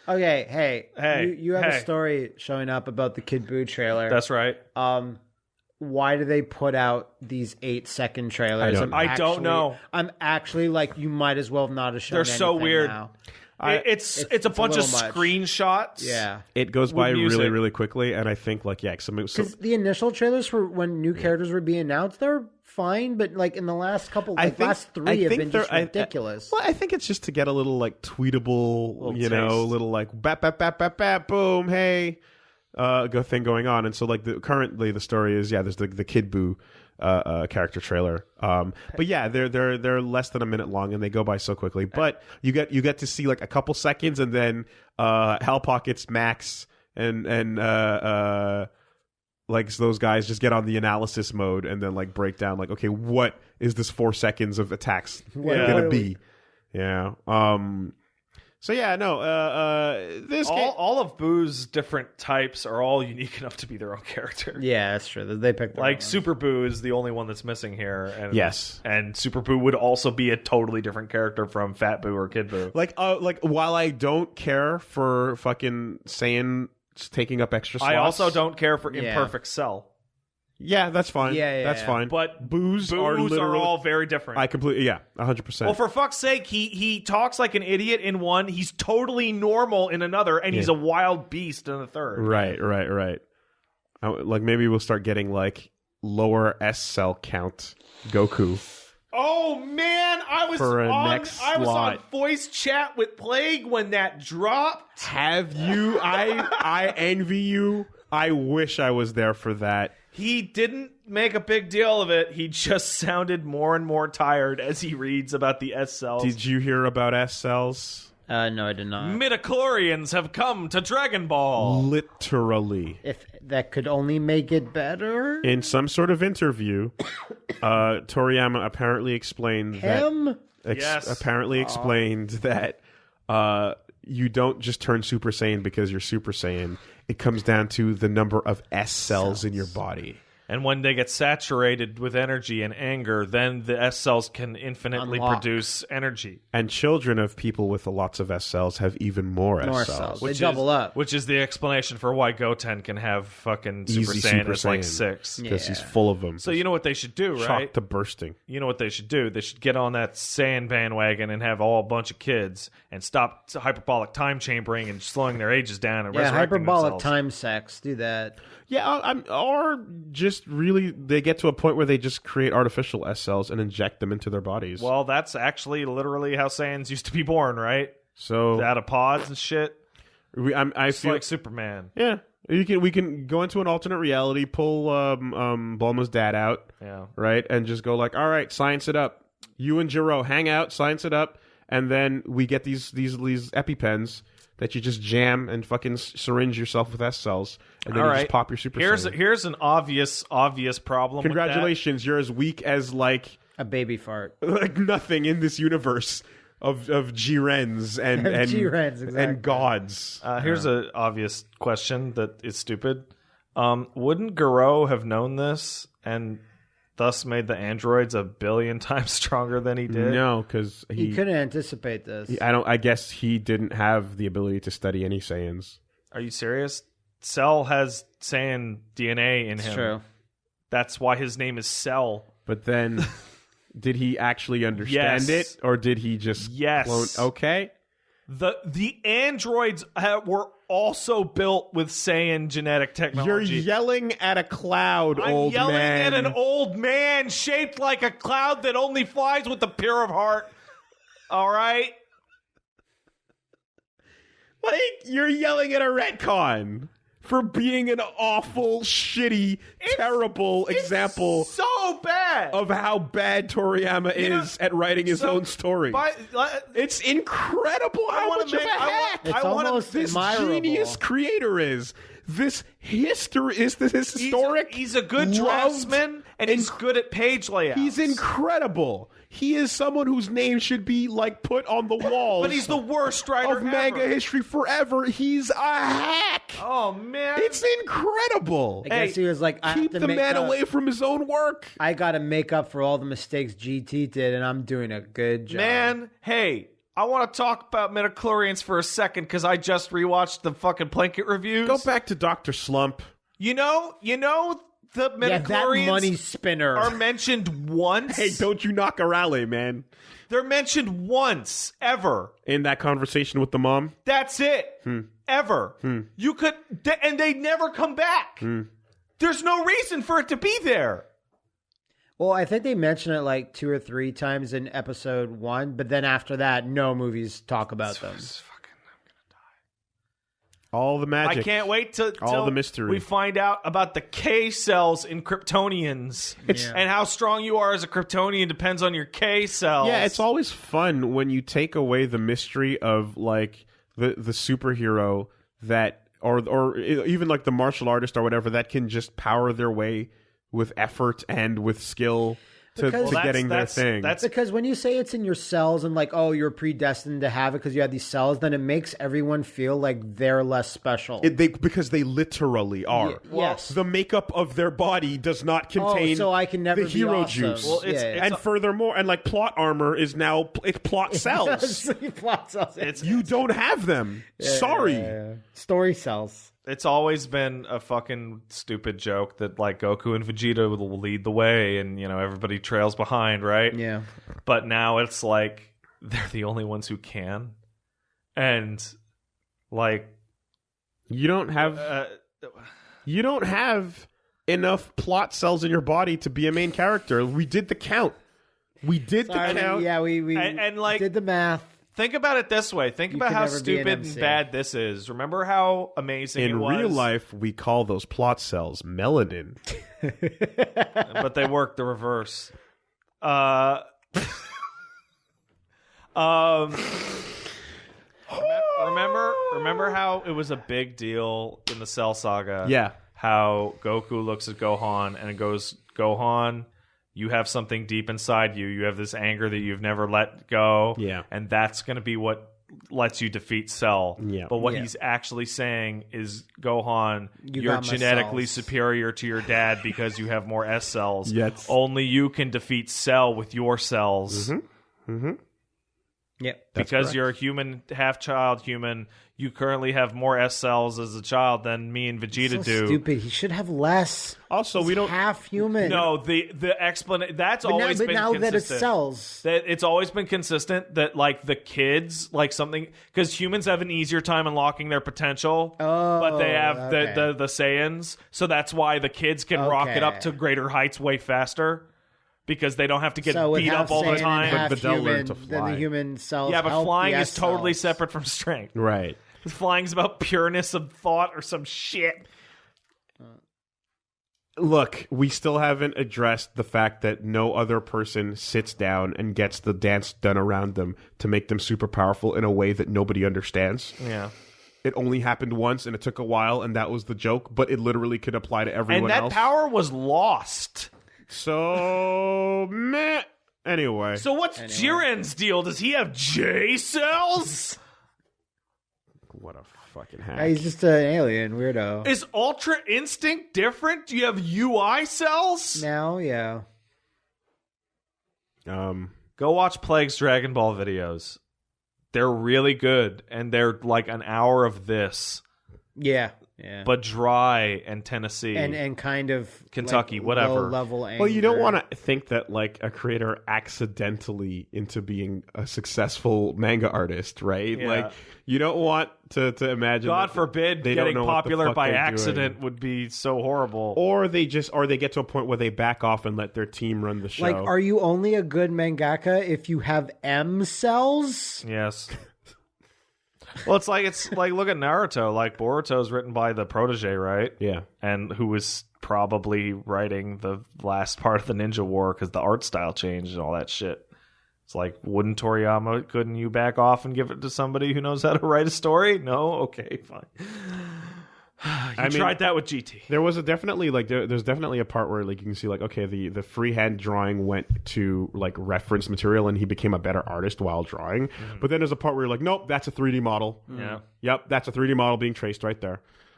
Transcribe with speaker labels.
Speaker 1: Okay,
Speaker 2: Hey,
Speaker 1: you have a story showing up about the Kid Buu trailer.
Speaker 2: That's right.
Speaker 1: Why do they put out these 8-second trailers?
Speaker 2: I don't know.
Speaker 1: I'm actually like, you might as well not have shown.
Speaker 2: They're so weird.
Speaker 1: Now.
Speaker 2: It's a bunch of screenshots.
Speaker 1: Yeah,
Speaker 3: it goes by really, really quickly, and I think
Speaker 1: because the initial trailers for when new characters were being announced, they're fine, but like in the last couple, last 3 have been just ridiculous.
Speaker 3: I think it's just to get a little like tweetable, little like bap bap bap bap bap, boom, hey, thing going on. And so like currently the story is there's the Kid Buu character trailer, but yeah, they're less than a minute long and they go by so quickly. But you get to see like a couple seconds, and then Hell Pockets, Max, and like those guys just get on the analysis mode and then like break down like, okay, what is this 4 seconds of attacks gonna be? Yeah. So yeah, no. This
Speaker 2: all of Boo's different types are all unique enough to be their own character.
Speaker 1: Yeah, that's true. They picked
Speaker 2: like Super Boo is the only one that's missing here. And,
Speaker 3: yes,
Speaker 2: and Super Boo would also be a totally different character from Fat Boo or Kid Boo.
Speaker 3: Like while I don't care for fucking Saiyan taking up extra slots,
Speaker 2: I also don't care for Imperfect Cell.
Speaker 3: Yeah, that's fine. That's fine.
Speaker 2: But
Speaker 3: Boos are
Speaker 2: all very different.
Speaker 3: I completely 100%.
Speaker 2: Well, for fuck's sake, he talks like an idiot in one. He's totally normal in another, and he's a wild beast in the third.
Speaker 3: Right. Like maybe we'll start getting like lower S cell count Goku.
Speaker 2: Oh man, I was on voice chat with Plague when that dropped.
Speaker 3: Have you? I envy you. I wish I was there for that.
Speaker 2: He didn't make a big deal of it. He just sounded more and more tired as he reads about the S cells.
Speaker 3: Did you hear about S cells?
Speaker 1: No, I did not.
Speaker 2: Midichlorians have come to Dragon Ball.
Speaker 3: Literally.
Speaker 1: If that could only make it better.
Speaker 3: In some sort of interview, Toriyama apparently explained explained that you don't just turn Super Saiyan because you're Super Saiyan. It comes down to the number of S cells in your body.
Speaker 2: And when they get saturated with energy and anger, then the S cells can infinitely produce energy.
Speaker 3: And children of people with lots of S cells have even more S cells.
Speaker 1: They double up.
Speaker 2: Which is the explanation for why Goten can have fucking Super Saiyan as like 6.
Speaker 3: Because he's full of them.
Speaker 2: So you know what they should do, right?
Speaker 3: Shocked to bursting.
Speaker 2: You know what they should do? They should get on that Saiyan bandwagon and have all a bunch of kids and stop hyperbolic time chambering and slowing their ages down and resurrecting
Speaker 1: hyperbolic time sex. Do that.
Speaker 3: Yeah, or just really they get to a point where they just create artificial S cells and inject them into their bodies.
Speaker 2: Well, that's actually literally how Saiyans used to be born, right?
Speaker 3: So
Speaker 2: out of pods and shit.
Speaker 3: I feel
Speaker 2: like Superman.
Speaker 3: Yeah, we can go into an alternate reality, pull Bulma's dad out, right, and just go like, all right, science it up. You and Jiro hang out, science it up, and then we get these EpiPens that you just jam and fucking syringe yourself with S cells, and then you just pop your Super Saiyan.
Speaker 2: Here's an obvious problem.
Speaker 3: Congratulations, you're as weak as like
Speaker 1: a baby fart,
Speaker 3: like nothing in this universe of G-Rens and
Speaker 1: G-Rens, exactly.
Speaker 3: and gods.
Speaker 2: Here's an obvious question that is stupid. Wouldn't Garo have known this and thus made the androids 1 billion times stronger than he did?
Speaker 3: No, because
Speaker 1: he couldn't anticipate this.
Speaker 3: I guess he didn't have the ability to study any Saiyans.
Speaker 2: Are you serious? Cell has Saiyan DNA in him.
Speaker 1: It's true.
Speaker 2: That's why his name is Cell.
Speaker 3: But then, did he actually understand it, or did he just clone? Okay.
Speaker 2: The androids were also built with Saiyan genetic technology.
Speaker 3: You're yelling at a cloud, old man.
Speaker 2: I'm yelling at an old man shaped like a cloud that only flies with the pure of heart. All right?
Speaker 3: Like, you're yelling at a retcon for being an awful, shitty, terrible example
Speaker 2: so bad
Speaker 3: of how bad Toriyama is at writing his own story. It's incredible how much of a hack this genius creator is. This historic.
Speaker 2: He's a good draftsman, and he's good at page layouts.
Speaker 3: He's incredible. He is someone whose name should be like put on the walls.
Speaker 2: But he's the worst writer
Speaker 3: of manga history forever. He's a hack.
Speaker 2: Oh man,
Speaker 3: it's incredible.
Speaker 1: I guess he was like,
Speaker 3: keep the man away from his own work.
Speaker 1: I got to make up for all the mistakes GT did, and I'm doing a good job.
Speaker 2: Man, hey, I want to talk about midichlorians for a second because I just rewatched the fucking Blanket reviews.
Speaker 3: Go back to Dr. Slump.
Speaker 2: You know, the midichlorians
Speaker 1: that money spinner
Speaker 2: are mentioned once.
Speaker 3: Hey, don't you knock a rally, man.
Speaker 2: They're mentioned once, ever.
Speaker 3: In that conversation with the mom?
Speaker 2: That's it. Ever. You could, and they never come back. There's no reason for it to be there.
Speaker 1: Well, I think they mention it like 2 or 3 times in episode 1, but then after that, no movies talk about them.
Speaker 3: All the magic.
Speaker 2: I can't wait till
Speaker 3: all the mystery.
Speaker 2: We find out about the K cells in Kryptonians and how strong you are as a Kryptonian depends on your K cells.
Speaker 3: Yeah, it's always fun when you take away the mystery of like the superhero that or even like the martial artist or whatever that can just power their way with effort and with skill to getting their thing.
Speaker 1: That's because when you say it's in your cells and like, oh, you're predestined to have it because you have these cells, then it makes everyone feel like they're less special.
Speaker 3: Because they literally are.
Speaker 1: Yes.
Speaker 3: The makeup of their body does not contain
Speaker 1: so I can never
Speaker 3: the hero
Speaker 1: awesome.
Speaker 3: juice.
Speaker 2: Well,
Speaker 3: and furthermore, and like plot armor is now plot cells.
Speaker 1: Plot cells.
Speaker 3: You don't have them. Sorry.
Speaker 1: Story cells.
Speaker 2: It's always been a fucking stupid joke that like Goku and Vegeta will lead the way and, you know, everybody trails behind, right?
Speaker 1: Yeah.
Speaker 2: But now it's like they're the only ones who can. And like
Speaker 3: you don't have enough plot cells in your body to be a main character. We did the count. The count.
Speaker 1: Yeah, we
Speaker 2: and like
Speaker 1: did the math.
Speaker 2: Think about it this way. Think about how stupid and bad this is. Remember how amazing it was?
Speaker 3: In real life, we call those plot cells melanin.
Speaker 2: But they work the reverse. Remember how it was a big deal in the Cell Saga?
Speaker 3: Yeah.
Speaker 2: How Goku looks at Gohan and it goes, Gohan, you have something deep inside you. You have this anger that you've never let go.
Speaker 3: Yeah.
Speaker 2: And that's going to be what lets you defeat Cell.
Speaker 3: Yeah.
Speaker 2: But what he's actually saying is, Gohan, you're genetically superior to your dad because you have more S cells.
Speaker 3: Yes.
Speaker 2: Only you can defeat Cell with your cells.
Speaker 3: Mm-hmm. Mm-hmm.
Speaker 1: Yeah.
Speaker 2: Because you're a human, half-child human, you currently have more S cells as a child than me and Vegeta do.
Speaker 1: Stupid. He should have less.
Speaker 3: Also,
Speaker 1: He's
Speaker 3: we don't
Speaker 1: half human.
Speaker 2: No, the explanation that's always been
Speaker 1: now
Speaker 2: consistent.
Speaker 1: That it's cells.
Speaker 2: That it's always been consistent that like the kids like something because humans have an easier time unlocking their potential, but they have the Saiyans, so that's why the kids can rocket up to greater heights way faster. Because they don't have to get beat up all the time.
Speaker 3: But they'll learn to fly.
Speaker 1: Then the human cells.
Speaker 2: Yeah, but flying is
Speaker 1: cells.
Speaker 2: totally separate from strength.
Speaker 3: Right.
Speaker 2: Flying is about pureness of thought or some shit.
Speaker 3: Look, we still haven't addressed the fact that no other person sits down and gets the dance done around them to make them super powerful in a way that nobody understands.
Speaker 2: Yeah.
Speaker 3: It only happened once, and it took a while, and that was the joke, but it literally could apply to everyone else.
Speaker 2: And that power was lost.
Speaker 3: So, meh. Anyway.
Speaker 2: So what's Jiren's deal? Does he have J cells?
Speaker 3: What a fucking hack.
Speaker 1: Yeah, he's just an alien weirdo.
Speaker 2: Is Ultra Instinct different? Do you have UI cells?
Speaker 1: Now, yeah.
Speaker 2: Go watch Plague's Dragon Ball videos. They're really good, and they're like an hour of this.
Speaker 1: Yeah. Yeah.
Speaker 2: But dry and Tennessee
Speaker 1: and kind of
Speaker 2: Kentucky,
Speaker 1: like
Speaker 2: whatever.
Speaker 1: Low level anger.
Speaker 3: Well, you don't want to think that like a creator accidentally into being a successful manga artist, right?
Speaker 2: Yeah.
Speaker 3: Like you don't want to imagine.
Speaker 2: God forbid
Speaker 3: they
Speaker 2: getting
Speaker 3: don't know
Speaker 2: popular by
Speaker 3: doing.
Speaker 2: accident would be so horrible.
Speaker 3: Or they get to a point where they back off and let their team run the show.
Speaker 1: Like, are you only a good mangaka if you have M cells?
Speaker 2: Yes. Well, it's like look at Naruto. Like Boruto's written by the protege, right?
Speaker 3: Yeah,
Speaker 2: and who was probably writing the last part of the Ninja War because the art style changed and all that shit. It's like, wouldn't Toriyama? Couldn't you back off and give it to somebody who knows how to write a story? No, okay, fine. I tried that with GT.
Speaker 3: There was there's definitely a part where like you can see like okay the freehand drawing went to like reference material and he became a better artist while drawing. But then there's a part where you're like, nope, that's a 3D model.
Speaker 2: Yeah.
Speaker 3: Yep, that's a 3D model being traced right there.